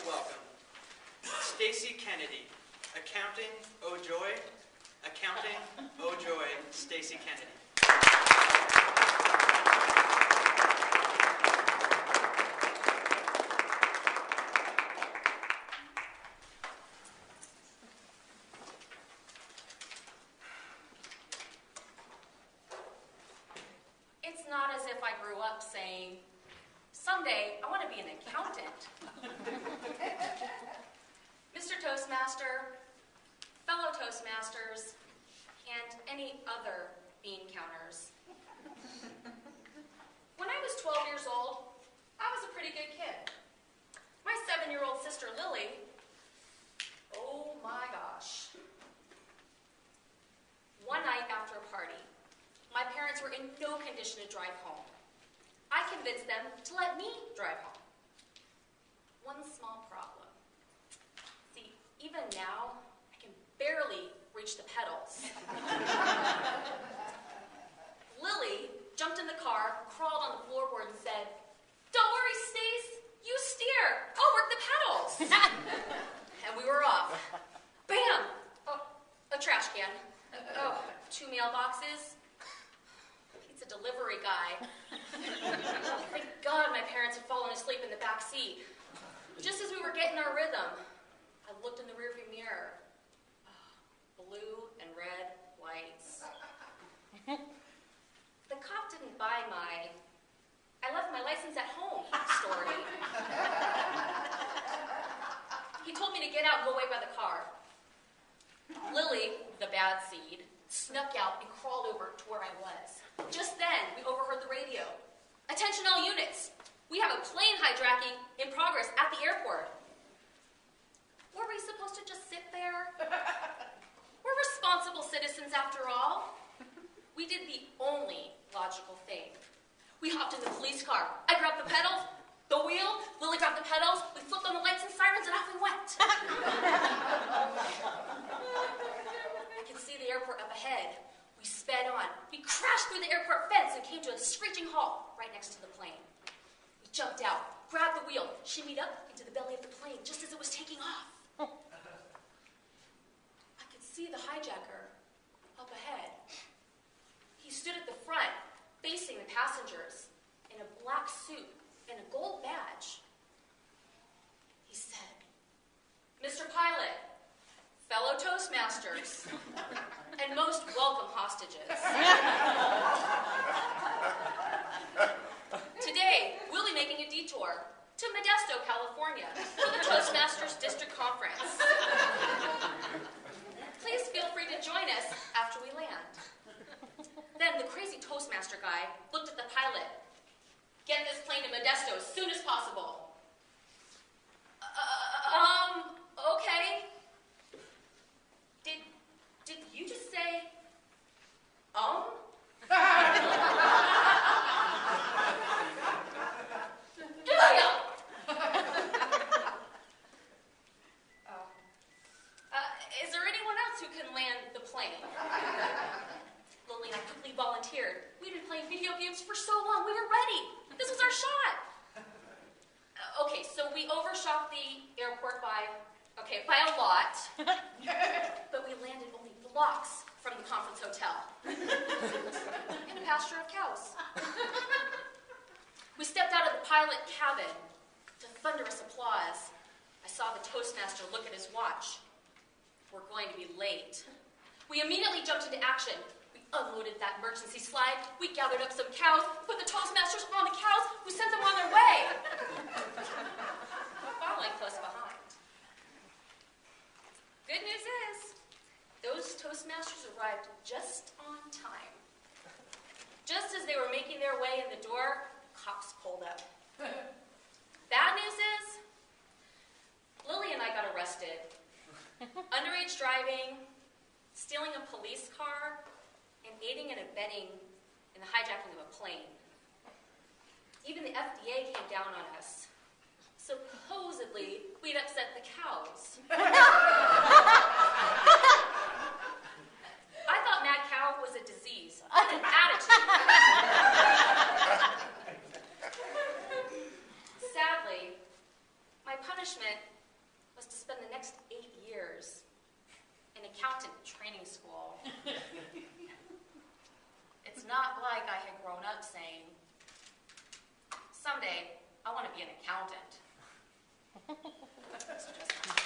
welcome Stacy Kennedy, accounting, oh joy, accounting, oh joy, Stacy Kennedy. It's not as if I grew up saying, someday I want to be an accountant. Mr. Toastmaster, fellow Toastmasters, and any other bean counters. When I was 12 years old, I was a pretty good kid. My 7-year-old sister Lily, oh my gosh. One night after a party, my parents were in no condition to drive home. I convinced them to let me drive home. One small problem. See, even now, I can barely reach the pedals. Lily jumped in the car, crawled on the floorboard, and said, "Don't worry, Stace, you steer. I'll work the pedals." And we were off. Bam! Oh, a trash can. Oh, 2 mailboxes. Pizza delivery guy. Oh, thank God my parents had fallen asleep in the back seat. Just as we were getting our rhythm, I looked in the rearview mirror. Oh, blue and red lights. The cop didn't buy my "I left my license at home" story. He told me to get out and go away by the car. Lily, the bad seed, snuck out and crawled over to where I was. Just then, we overheard the radio. "Attention all units. We have a plane hijacking in progress at the airport." Were we supposed to just sit there? We're responsible citizens after all. We did the only logical thing. We hopped in the police car. I grabbed the pedals, the wheel, Lily grabbed the pedals, we flipped on the lights and sirens, and off we went. I could see the airport up ahead. We sped on. We crashed through the airport fence and came to a screeching halt right next to the plane. We jumped out, grabbed the wheel, shimmied up into the belly of the plane just as it was taking off. I could see the hijacker up ahead. He stood at the front, facing the passengers, in a black suit and a gold badge. He said, "Mr. Pilot, fellow Toastmasters, and most welcome hostages. Today, we'll be making a detour to Modesto, California, for the Toastmasters District Conference. Please feel free to join us after we land." Then the crazy Toastmaster guy looked at the pilot. "Get this plane to Modesto as soon as possible." Okay. Did you just say, Is there anyone else who can land the plane? Lily and I quickly volunteered. We'd been playing video games for so long, we were ready. This was our shot. Okay, so we overshot the airport by a lot. But we landed only blocks from the conference hotel. In a pasture of cows. We stepped out of the pilot cabin to thunderous applause. I saw the Toastmaster look at his watch. We're going to be late. We immediately jumped into action. We unloaded that emergency slide. We gathered up some cows, put the Toastmasters on the cows. We sent them on their way. Following close behind. Good news is, those Toastmasters arrived just on time. Just as they were making their way in the door, cops pulled up. Bad news is, Lily and I got arrested. Underage driving, stealing a police car, and aiding and abetting in the hijacking of a plane. Even the FDA came down on us. Supposedly, we'd upset the cows. I thought mad cow was a disease, not an attitude. Sadly, my punishment was to spend the next 8 years in accountant training school. It's not like I had grown up saying, someday I want to be an accountant. It's just not.